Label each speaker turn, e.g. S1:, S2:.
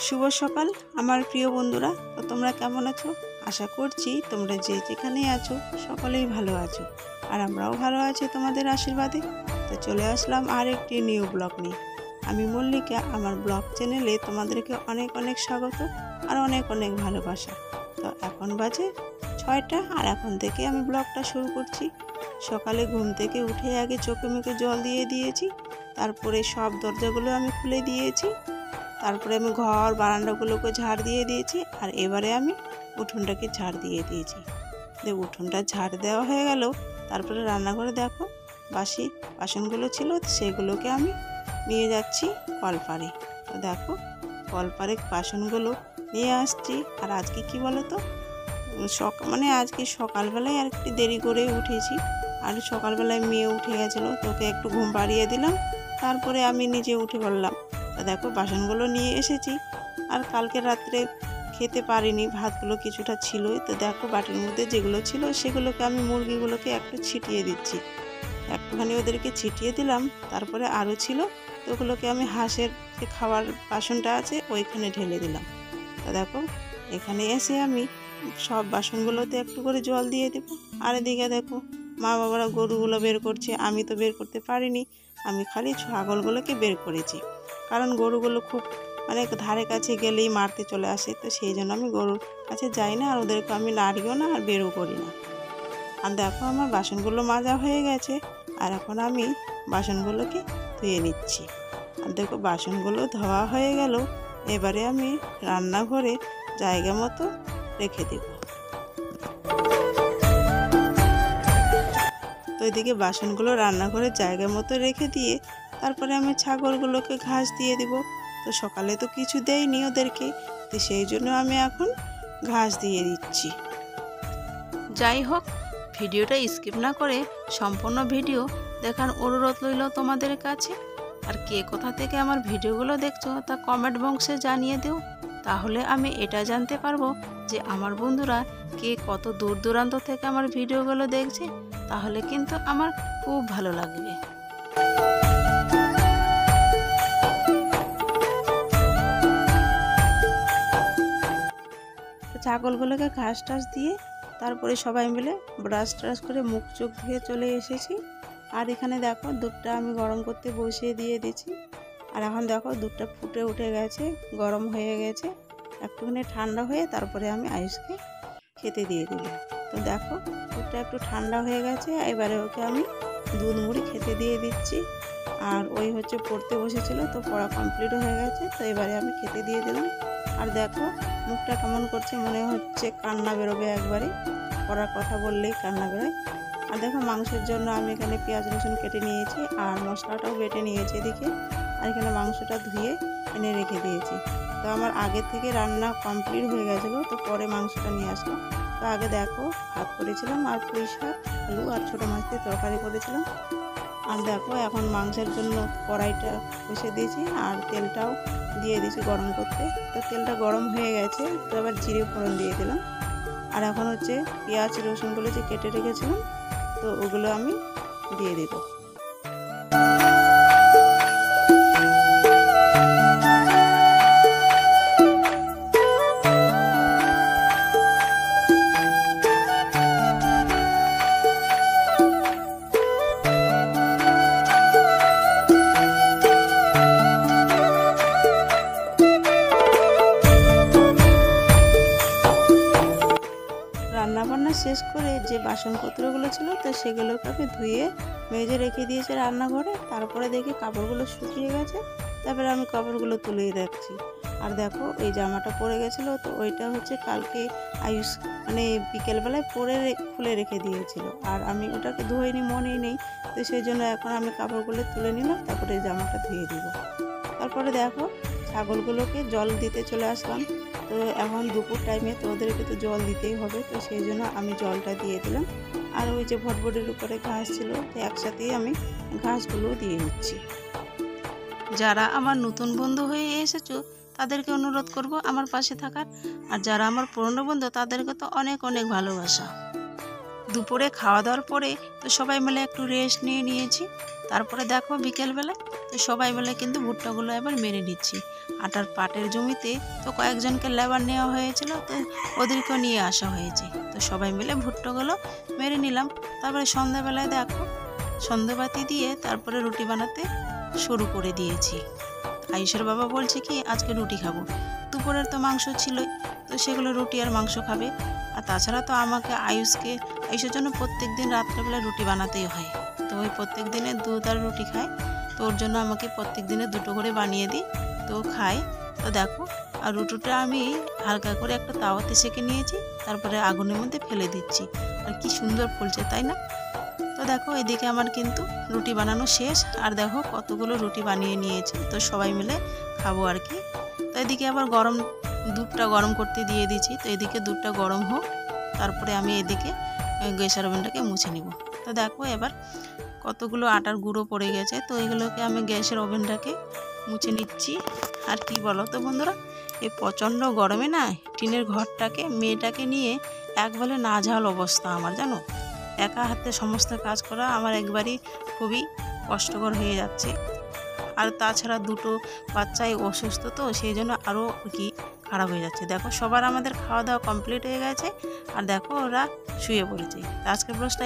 S1: শুভ সকাল আমার প্রিয় বন্ধুরা। তো তোমরা কেমন আছো? আশা করছি তোমরা যে যেখানেই আছো সকলেই ভালো আছো, আর আমরাও ভালো আছি তোমাদের আশীর্বাদে। তো চলে আসলাম আর একটি নিউ ব্লগ নিয়ে। আমি মল্লিকা, আমার ব্লগ চ্যানেলে তোমাদেরকে অনেক অনেক স্বাগত আর অনেক অনেক ভালোবাসা। তো এখন বাজে 6টা, আর এখন থেকে আমি ব্লগটা শুরু করছি। সকালে ঘুম থেকে উঠে আগে চোখে মুখে জল দিয়ে দিয়েছি, তারপরে সব দরজাগুলো আমি খুলে দিয়েছি, তারপরে আমি ঘর বারান্দাগুলোকে ঝাড় দিয়ে দিয়েছি, আর এবারে আমি উঠোনটাকে ঝাড় দিয়ে দিয়েছি। উঠোনটা ঝাড় দেওয়া হয়ে গেল, তারপরে রান্নাঘরে দেখো বাসি বাসনগুলো ছিল, সেগুলোকে আমি নিয়ে যাচ্ছি কলপারে। তো দেখো কলপারে বাসনগুলো নিয়ে আসছি। আর আজকে কি বলো তো, আজকে সকালবেলায় আর একটু দেরি করে উঠেছি, আর সকালবেলায় মেয়ে উঠে গেছিলো, তোকে একটু ঘুম পাড়িয়ে দিলাম, তারপরে আমি নিজে উঠে পড়লাম। তা দেখো বাসনগুলো নিয়ে এসেছি, আর কালকে রাত্রে খেতে পারিনি, ভাতগুলো কিছুটা ছিলই। তো দেখো বাটির মধ্যে যেগুলো ছিল সেগুলোকে আমি মুরগিগুলোকে একটু ছিটিয়ে দিচ্ছি, একটুখানি ওদেরকে ছিটিয়ে দিলাম। তারপরে আরও ছিল, তো ওগুলোকে আমি হাঁসের যে খাওয়ার বাসনটা আছে ওইখানে ঢেলে দিলাম। তা দেখো এখানে এসে আমি সব বাসনগুলোতে একটু করে জল দিয়ে দেবো। আর এদিকে দেখো মা বাবারা গরুগুলো বের করছে, আমি তো বের করতে পারিনি, আমি খালি ছাগলগুলোকে বের করেছি, কারণ গরুগুলো খুব ধারে কাছে গেলেই মারতে চলে আসে। তো সেই জন্য আমি গরুর কাছে যাই না, আর ওদেরকে আমি নাড়িও না আর বেরও করি না। আর দেখো আমার বাসনগুলো মাজা হয়ে গেছে, আর এখন আমি বাসনগুলোকে ধুয়ে নিচ্ছি। আর দেখো বাসনগুলো ধোয়া হয়ে গেল, এবারে আমি রান্নাঘরে জায়গা মতো রেখে দেব। তো এদিকে বাসনগুলো রান্নাঘরে জায়গা মতো রেখে দিয়ে তারপরে আমি ছাগলগুলোকে ঘাস দিয়ে দিব। তো সকালে তো কিছু দেয়নি ওদেরকে, তো সেই জন্য আমি এখন ঘাস দিয়ে দিচ্ছি। যাই হোক, ভিডিওটা স্কিপ না করে সম্পূর্ণ ভিডিও দেখার অনুরোধ রইল তোমাদের কাছে। আর কে কোথা থেকে আমার ভিডিওগুলো দেখছো তা কমেন্ট বক্সে জানিয়ে দিও, তাহলে আমি এটা জানতে পারবো যে আমার বন্ধুরা কে কত দূর দূরান্ত থেকে আমার ভিডিওগুলো দেখছে, তাহলে কিন্তু আমার খুব ভালো লাগবে। ছাগলগুলোকে ঘাস টাস দিয়ে তারপরে সবাই মিলে ব্রাশ ট্রাশ করে মুখ চোখ ধুয়ে চলে এসেছি। আর এখানে দেখো দুধটা আমি গরম করতে বসিয়ে দিয়ে দিয়েছি, আর এখন দেখো দুধটা ফুটে উঠে গেছে, গরম হয়ে গেছে, একটুখানি ঠান্ডা হয়ে তারপরে আমি আয়ুষকে খেতে দিয়ে দেবো। তো দেখো দুধটা একটু ঠান্ডা হয়ে গেছে, এবারে ওকে আমি দুধ মুড়ি খেতে দিয়ে দিচ্ছি। আর ওই হচ্ছে পড়তে বসেছিল, তো পড়া কমপ্লিট হয়ে গেছে, তো এবারে আমি খেতে দিয়ে দিলাম। আর দেখো মুখটা কেমন করছে, মনে হচ্ছে কান্না বেরোবে, একবারে পড়ার কথা বললেই কান্না বেরোয়। আর দেখো মাংসের জন্য আমি এখানে পেঁয়াজ রসুন কেটে নিয়েছি, আর মশলাটাও বেটে নিয়েছি এদিকে, আর এখানে মাংসটা ধুয়ে এনে রেখে দিয়েছি। তো আমার আগে থেকে রান্না কমপ্লিট হয়ে গেছিলো, তো পরে মাংসটা নিয়ে আসলাম। তো আগে দেখো ভাত করেছিলাম, আর পুঁই শাক আলু আর ছোটো মাছ দিয়ে তরকারি করেছিলাম। আর দেখো এখন মাংসের জন্য কড়াইটা বসে দিয়েছি, আর তেলটাও দিয়ে দিয়েছি গরম করতে। তো তেলটা গরম হয়ে গেছে, তো আবার জিরে ফোড়ন দিয়ে দিলাম। আর এখন হচ্ছে পেঁয়াজ রসুনগুলো যে কেটে রেখেছিলাম, তো ওগুলো আমি দিয়ে দেবো। রান্নাবান্না শেষ করে যে বাসনপত্রগুলো ছিল, তো সেগুলোকে আমি ধুয়ে মেজে রেখে দিয়েছি রান্নাঘরে। তারপরে দেখি কাপড়গুলো শুকিয়ে গেছে, তারপরে আমি কাপড়গুলো তুলেই রাখছি। আর দেখো এই জামাটা পরে গেছিলো, তো ওইটা হচ্ছে কালকে আয়ুষ বিকেলবেলায় পরে খুলে রেখে দিয়েছিল, আর আমি ওটাকে ধুইনি, মনেই নেই। তো সেই জন্য এখন আমি কাপড়গুলো তুলে নিলাম, তারপরে এই জামাটা ধুয়ে দিব। তারপরে দেখো ছাগলগুলোকে জল দিতে চলে আসলাম। তো এখন দুপুর টাইমে তো ওদেরকে তো জল দিতেই হবে, তো সেই জন্য আমি জলটা দিয়ে দিলাম। আর ওই যে ভটভটির উপরে ঘাস ছিল, তো একসাথেই আমি ঘাসগুলো দিয়ে নিচ্ছি। যারা আমার নতুন বন্ধু হয়ে এসেছো তাদেরকে অনুরোধ করব আমার পাশে থাকার, আর যারা আমার পুরনো বন্ধু তাদেরকে তো অনেক অনেক ভালোবাসা। দুপুরে খাওয়া দাওয়ার পরে তো সবাই মিলে একটু রেস্ট নিয়েছি। তারপরে দেখো বিকেলবেলা তো সবাই মিলে কিন্তু ভুট্টাগুলো এবার মেরে নিচ্ছি। আটার পাটের জমিতে তো কয়েকজনকে লেবার নেওয়া হয়েছিল, তো ওদেরকেও নিয়ে আসা হয়েছে। তো সবাই মিলে ভুট্টাগুলো মেরে নিলাম। তারপরে সন্ধ্যাবেলায় দেখো সন্ধ্যাবাতি দিয়ে তারপরে রুটি বানাতে শুরু করে দিয়েছি। আয়ুষের বাবা বলছে কি আজকে রুটি খাবো, দুপুরের তো মাংস ছিলই, তো সেগুলো রুটি আর মাংস খাবে। আর তাছাড়া তো আমাকে আয়ুষের জন্য প্রত্যেক দিন রাত্রেবেলা রুটি বানাতেই হয়। তো ওই প্রত্যেক দিনে দুধ আর রুটি খায়, তো ওর জন্য আমাকে প্রত্যেক দিনে দুটো করে বানিয়ে দিই, তো খায়। তো দেখো আর রুটিটা আমি হালকা করে একটা তাওয়াতে সেঁকে নিয়েছি, তারপরে আগুনের মধ্যে ফেলে দিচ্ছি। আর কি সুন্দর ফুলছে তাই না? তো দেখো এদিকে আমার কিন্তু রুটি বানানো শেষ, আর দেখো কতগুলো রুটি বানিয়ে নিয়েছি, তো সবাই মিলে খাবো আর কি। তো এদিকে আবার দুধটা গরম করতে দিয়ে দিচ্ছি। তো এদিকে দুধটা গরম হোক, তারপরে আমি এদিকে গ্যাসের ওভেনটাকে মুছে নিব। তো দেখো এবার কতগুলো আটার গুঁড়ো পড়ে গেছে, তো এগুলোকে আমি গ্যাসের ওভেনটাকে মুছে নিচ্ছি। আর কি বলো তো বন্ধুরা, এই প্রচণ্ড গরমে না টিনের ঘরটাকে মেয়েটাকে নিয়ে একবারে নাজেহাল অবস্থা আমার, জানো। একা হাতে সমস্ত কাজ করা আমার একবারই খুবই কষ্টকর হয়ে যাচ্ছে। আর তাছাড়া দুটো বাচ্চাই অসুস্থ, তো সেই জন্য আরও কি খারাপ হয়ে যাচ্ছে। দেখো সবার আমাদের খাওয়া দাওয়া কমপ্লিট হয়ে গেছে, আর দেখো ওরা শুয়ে পড়েছে। আজকের ব্লগটা